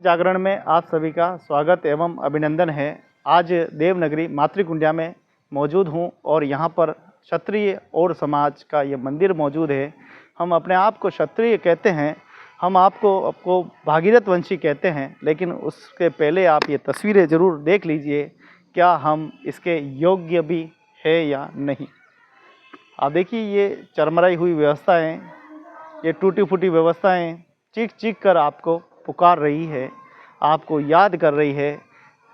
जागरण में आप सभी का स्वागत एवं अभिनंदन है। आज देवनगरी मातृकुंडिया में मौजूद हूँ और यहाँ पर क्षत्रिय और समाज का ये मंदिर मौजूद है। हम अपने आप को क्षत्रिय कहते हैं, हम आपको भागीरथ वंशी कहते हैं, लेकिन उसके पहले आप ये तस्वीरें ज़रूर देख लीजिए, क्या हम इसके योग्य भी है या नहीं। आप देखिए, ये चरमराई हुई व्यवस्थाएँ, ये टूटी फूटी व्यवस्थाएँ चीख चीख कर आपको पुकार रही है, आपको याद कर रही है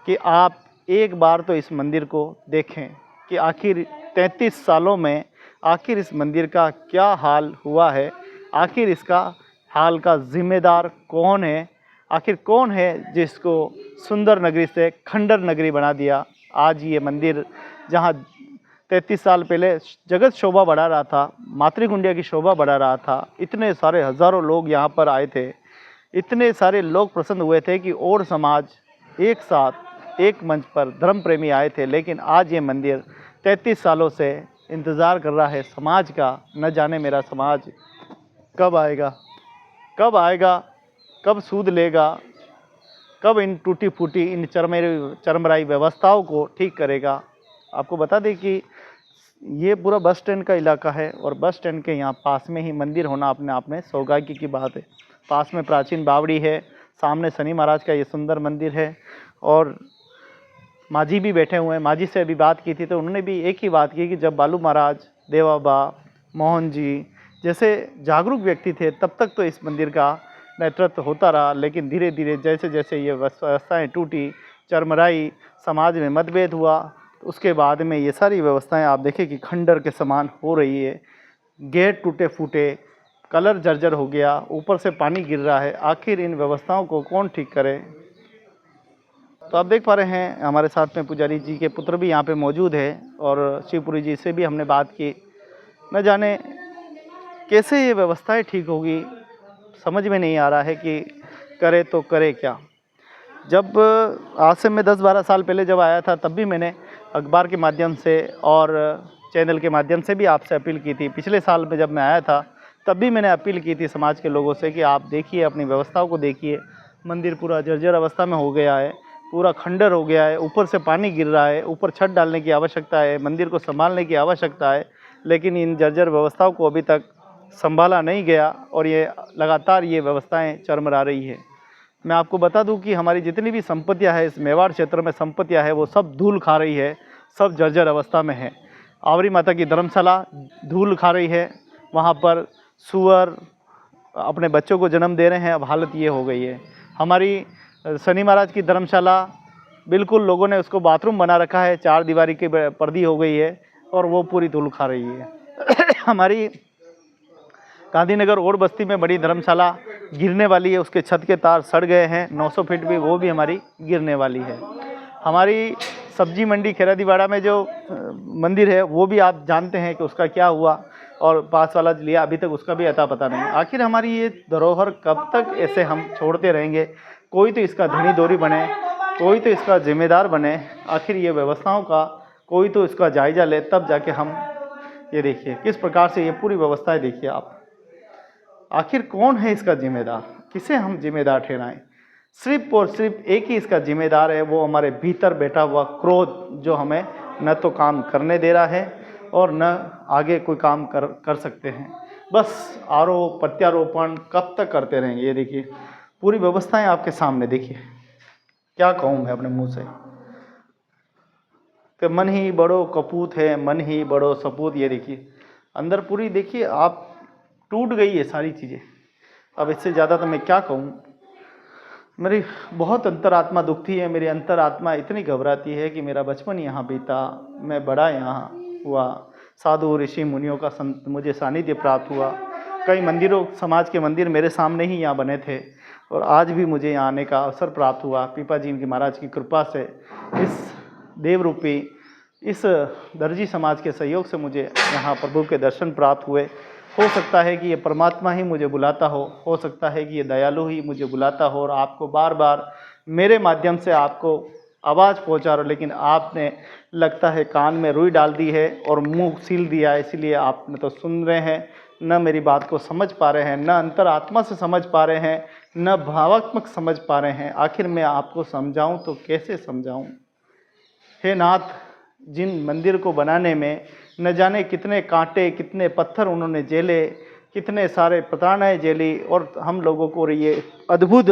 कि आप एक बार तो इस मंदिर को देखें कि आखिर 33 सालों में आखिर इस मंदिर का क्या हाल हुआ है, आखिर इसका हाल का जिम्मेदार कौन है, आखिर कौन है जिसको सुंदर नगरी से खंडर नगरी बना दिया। आज ये मंदिर जहाँ 33 साल पहले जगत शोभा बढ़ा रहा था, मातृकुंडिया की शोभा बढ़ा रहा था, इतने सारे हज़ारों लोग यहाँ पर आए थे, इतने सारे लोग प्रसन्न हुए थे कि और समाज एक साथ एक मंच पर धर्म प्रेमी आए थे। लेकिन आज ये मंदिर 33 सालों से इंतज़ार कर रहा है समाज का। न जाने मेरा समाज कब आएगा, कब आएगा, कब सूद लेगा, कब इन टूटी फूटी इन चरमराई व्यवस्थाओं को ठीक करेगा। आपको बता दें कि ये पूरा बस स्टैंड का इलाका है और बस स्टैंड के यहाँ पास में ही मंदिर होना अपने आप में सौभाग्य की बात है। पास में प्राचीन बावड़ी है, सामने शनि महाराज का ये सुंदर मंदिर है और मांझी भी बैठे हुए हैं। मांझी से अभी बात की थी तो उन्होंने भी एक ही बात की कि जब बालू महाराज, देवाबा, मोहन जी जैसे जागरूक व्यक्ति थे तब तक तो इस मंदिर का नेतृत्व होता रहा, लेकिन धीरे धीरे जैसे जैसे ये व्यवस्थाएँ टूटी, चरमराई, समाज में मतभेद हुआ, तो उसके बाद में ये सारी व्यवस्थाएं आप देखें कि खंडर के समान हो रही है। गेट टूटे फूटे, कलर जर्जर हो गया, ऊपर से पानी गिर रहा है। आखिर इन व्यवस्थाओं को कौन ठीक करे। तो आप देख पा रहे हैं हमारे साथ में पुजारी जी के पुत्र भी यहाँ पे मौजूद है और शिवपुरी जी से भी हमने बात की। न जाने कैसे ये व्यवस्थाएं ठीक होगी, समझ में नहीं आ रहा है कि करे तो करे क्या। जब आज से मैं 10-12 साल पहले जब आया था तब भी मैंने अखबार के माध्यम से और चैनल के माध्यम से भी आपसे अपील की थी। पिछले साल में जब मैं आया था तब भी मैंने अपील की थी समाज के लोगों से कि आप देखिए, अपनी व्यवस्थाओं को देखिए। मंदिर पूरा जर्जर अवस्था में हो गया है, पूरा खंडर हो गया है, ऊपर से पानी गिर रहा है, ऊपर छत डालने की आवश्यकता है, मंदिर को संभालने की आवश्यकता है, लेकिन इन जर्जर व्यवस्थाओं को अभी तक संभाला नहीं गया और ये लगातार ये व्यवस्थाएँ चरमरा रही है। मैं आपको बता दूं कि हमारी जितनी भी संपत्तियां है, इस मेवाड़ क्षेत्र में संपत्तियां है, वो सब धूल खा रही है, सब जर्जर अवस्था में है। आवरी माता की धर्मशाला धूल खा रही है, वहाँ पर सुअर अपने बच्चों को जन्म दे रहे हैं। अब हालत ये हो गई है। हमारी शनि महाराज की धर्मशाला बिल्कुल लोगों ने उसको बाथरूम बना रखा है, 4 दीवारी की पर्दी हो गई है और वो पूरी धूल खा रही है। हमारी गांधीनगर और बस्ती में बड़ी धर्मशाला गिरने वाली है, उसके छत के तार सड़ गए हैं, 900 फीट भी वो भी हमारी गिरने वाली है। हमारी सब्जी मंडी खेरादीवाड़ा में जो मंदिर है वो भी आप जानते हैं कि उसका क्या हुआ और पास वाला लिया, अभी तक उसका भी अता पता नहीं। आखिर हमारी ये धरोहर कब तक ऐसे हम छोड़ते रहेंगे। कोई तो इसका धनी दोरी बने, कोई तो इसका जिम्मेदार बने। आखिर ये व्यवस्थाओं का कोई तो इसका जायज़ा ले, तब जाके हम ये देखिए किस प्रकार से ये पूरी व्यवस्थाएँ देखिए आप। आखिर कौन है इसका जिम्मेदार, किसे हम जिम्मेदार ठहराएं। सिर्फ और सिर्फ एक ही इसका जिम्मेदार है, वो हमारे भीतर बैठा हुआ क्रोध, जो हमें न तो काम करने दे रहा है और न आगे कोई काम कर सकते हैं। बस आरोप प्रत्यारोपण कब तक करते रहेंगे। ये देखिए पूरी व्यवस्थाएं आपके सामने, देखिए क्या कहूँ मैं अपने मुंह से कि मन ही बड़ो कपूत है, मन ही बड़ो सपूत। ये देखिए अंदर पूरी देखिए आप टूट गई है सारी चीज़ें। अब इससे ज़्यादा तो मैं क्या कहूँ। मेरी बहुत अंतरात्मा दुखती है, मेरी अंतरात्मा इतनी घबराती है कि मेरा बचपन यहाँ बीता, मैं बड़ा यहाँ हुआ, साधु ऋषि मुनियों का मुझे सानिध्य प्राप्त हुआ। कई मंदिरों, समाज के मंदिर मेरे सामने ही यहाँ बने थे और आज भी मुझे यहाँ आने का अवसर प्राप्त हुआ। पीपा जी की महाराज की कृपा से, इस देवरूपी इस दर्जी समाज के सहयोग से मुझे यहाँ प्रभु के दर्शन प्राप्त हुए। हो सकता है कि ये परमात्मा ही मुझे बुलाता हो सकता है कि ये दयालु ही मुझे बुलाता हो और आपको बार बार मेरे माध्यम से आपको आवाज़ पहुंचा रहा, लेकिन आपने लगता है कान में रुई डाल दी है और मुंह सील दिया है। इसलिए आप न तो सुन रहे हैं, न मेरी बात को समझ पा रहे हैं, न अंतरात्मा से समझ पा रहे हैं न भावात्मक समझ पा रहे हैं। आखिर मैं आपको समझाऊं तो कैसे समझाऊं। हे नाथ, जिन मंदिर को बनाने में न जाने कितने कांटे कितने पत्थर उन्होंने झेले, कितने सारे प्रताड़नाएँ झेली, और हम लोगों को ये अद्भुत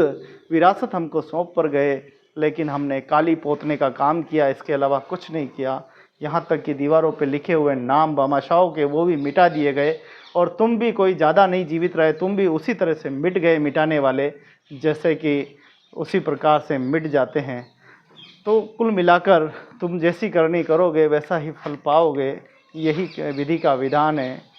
विरासत हमको सौंप पर गए, लेकिन हमने काली पोतने का काम किया, इसके अलावा कुछ नहीं किया। यहाँ तक कि दीवारों पे लिखे हुए नाम भामाशाहों के वो भी मिटा दिए गए, और तुम भी कोई ज़्यादा नहीं जीवित रहे, तुम भी उसी तरह से मिट गए मिटाने वाले, जैसे कि उसी प्रकार से मिट जाते हैं। तो कुल मिलाकर तुम जैसी करनी करोगे वैसा ही फल पाओगे, यही विधि का विधान है।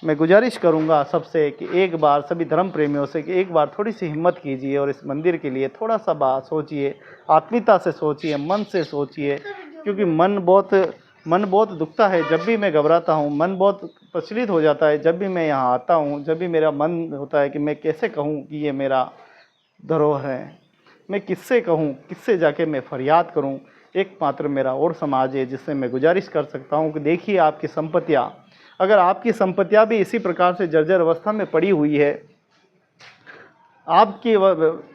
मैं गुजारिश करूंगा सबसे कि एक बार सभी धर्म प्रेमियों से कि एक बार थोड़ी सी हिम्मत कीजिए और इस मंदिर के लिए थोड़ा सा बात सोचिए, आत्मीयता से सोचिए, मन से सोचिए, क्योंकि मन बहुत दुखता है जब भी मैं घबराता हूँ, मन बहुत प्रचलित हो जाता है जब भी मैं यहाँ आता हूँ, जब भी मेरा मन होता है कि मैं कैसे कहूँ कि ये मेरा धरोहर है, मैं किससे कहूँ, किससे जाके मैं फरियाद करूँ। एकमात्र मेरा और समाज है जिससे मैं गुजारिश कर सकता हूँ कि देखिए आपकी संपत्तियाँ, अगर आपकी संपत्तियाँ भी इसी प्रकार से जर्जर अवस्था में पड़ी हुई है, आपके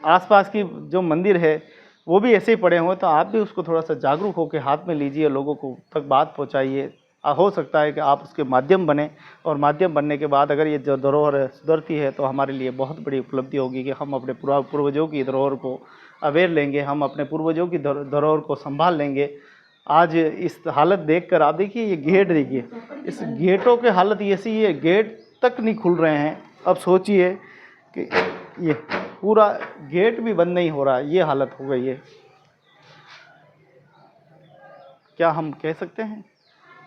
आसपास की जो मंदिर है वो भी ऐसे ही पड़े हुए, तो आप भी उसको थोड़ा सा जागरूक होकर हाथ में लीजिए, लोगों को तक बात पहुंचाइए। हो सकता है कि आप उसके माध्यम बने, और माध्यम बनने के बाद अगर ये जो धरोहर सुधरती है तो हमारे लिए बहुत बड़ी उपलब्धि होगी कि हम अपने पूर्वजों की धरोहर को अवेयर लेंगे, हम अपने पूर्वजों की धरोहर को संभाल लेंगे। आज इस हालत देखकर आप देखिए, ये गेट देखिए, इस गेटों की हालत ऐसी, ये गेट तक नहीं खुल रहे हैं। अब सोचिए कि ये पूरा गेट भी बंद नहीं हो रहा है, ये हालत हो गई है। क्या हम कह सकते हैं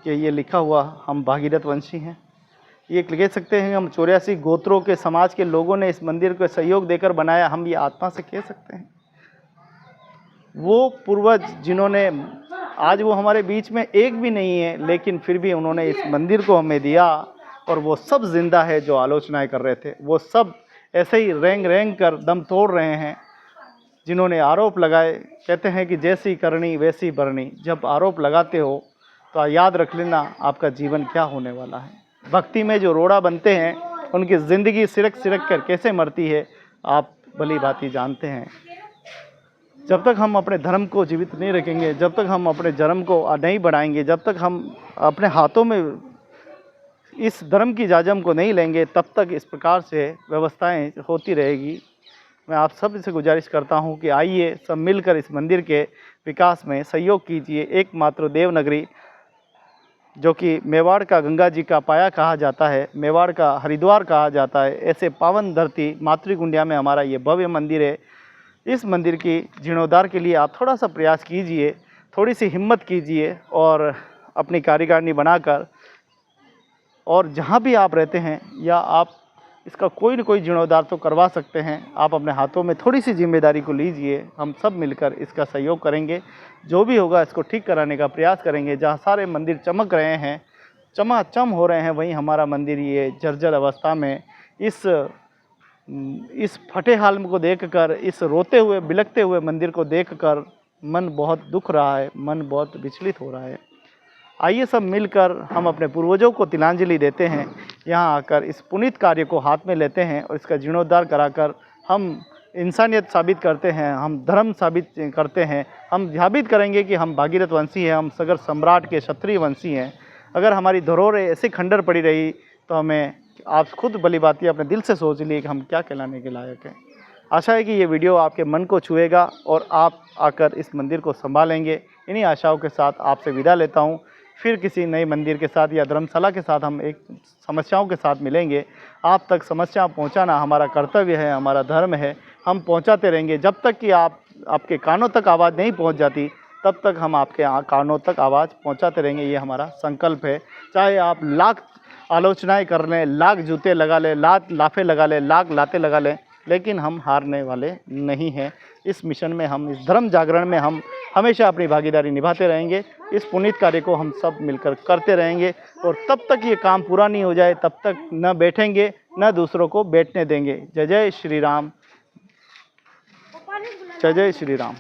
कि ये लिखा हुआ हम भागीरथ वंशी हैं? ये कह सकते हैं हम 84 गोत्रों के समाज के लोगों ने इस मंदिर को सहयोग देकर बनाया, हम ये आत्मा से कह सकते हैं? वो पूर्वज जिन्होंने, आज वो हमारे बीच में एक भी नहीं है, लेकिन फिर भी उन्होंने इस मंदिर को हमें दिया, और वो सब जिंदा है जो आलोचनाएं कर रहे थे, वो सब ऐसे ही रेंग कर दम तोड़ रहे हैं। जिन्होंने आरोप लगाए, कहते हैं कि जैसी करनी वैसी भरनी, जब आरोप लगाते हो तो याद रख लेना आपका जीवन क्या होने वाला है। भक्ति में जो रोड़ा बनते हैं उनकी ज़िंदगी सिरक कर कैसे मरती है आप भली भांति जानते हैं। जब तक हम अपने धर्म को जीवित नहीं रखेंगे, जब तक हम अपने धर्म को नहीं बढ़ाएंगे, जब तक हम अपने हाथों में इस धर्म की जाजम को नहीं लेंगे, तब तक इस प्रकार से व्यवस्थाएं होती रहेगी। मैं आप सब से गुजारिश करता हूं कि आइए सब मिलकर इस मंदिर के विकास में सहयोग कीजिए। एकमात्र देवनगरी, जो कि मेवाड़ का गंगा जी का पाया कहा जाता है, मेवाड़ का हरिद्वार कहा जाता है, ऐसे पावन धरती मातृकुंडिया में हमारा ये भव्य मंदिर है। इस मंदिर की जीर्णोद्धार के लिए आप थोड़ा सा प्रयास कीजिए, थोड़ी सी हिम्मत कीजिए, और अपनी कार्यकारिणी बनाकर, और जहाँ भी आप रहते हैं या आप इसका कोई न कोई जीर्णोद्धार तो करवा सकते हैं, आप अपने हाथों में थोड़ी सी जिम्मेदारी को लीजिए। हम सब मिलकर इसका सहयोग करेंगे, जो भी होगा इसको ठीक कराने का प्रयास करेंगे। जहाँ सारे मंदिर चमक रहे हैं, चमाचम हो रहे हैं, वहीं हमारा मंदिर ये जर्जर अवस्था में, इस फटे हाल को देखकर, इस रोते हुए बिलखते हुए मंदिर को देखकर मन बहुत दुख रहा है, मन बहुत विचलित हो रहा है। आइए सब मिलकर हम अपने पूर्वजों को तिलांजलि देते हैं, यहाँ आकर इस पुनीत कार्य को हाथ में लेते हैं, और इसका जीर्णोद्धार कराकर हम इंसानियत साबित करते हैं, हम धर्म साबित करते हैं। हम साबित करेंगे कि हम भागीरथ वंशी हैं, हम सगर सम्राट के क्षत्रिय वंशी हैं। अगर हमारी धरोहर ऐसे खंडर पड़ी रही तो हमें, आप खुद भली भांति अपने दिल से सोच लिए कि हम क्या कहलाने के लायक हैं। आशा है कि ये वीडियो आपके मन को छुएगा और आप आकर इस मंदिर को संभालेंगे। इन्हीं आशाओं के साथ आपसे विदा लेता हूँ। फिर किसी नए मंदिर के साथ या धर्मशाला के साथ हम एक समस्याओं के साथ मिलेंगे। आप तक समस्या पहुंचाना हमारा कर्तव्य है, हमारा धर्म है। हम पहुंचाते रहेंगे जब तक कि आपके कानों तक आवाज़ नहीं पहुंच जाती, तब तक हम आपके कानों तक आवाज़ पहुंचाते रहेंगे। ये हमारा संकल्प है। चाहे आप लाख आलोचनाएं कर लें, लाख जूते लगा लें, लाख लाफे लगा लें, लाख लाते लगा लें, लेकिन हम हारने वाले नहीं हैं। इस मिशन में, हम इस धर्म जागरण में हम हमेशा अपनी भागीदारी निभाते रहेंगे। इस पुनीत कार्य को हम सब मिलकर करते रहेंगे, और तब तक ये काम पूरा नहीं हो जाए तब तक न बैठेंगे, न दूसरों को बैठने देंगे। जय जय श्री राम, जय जय श्री राम।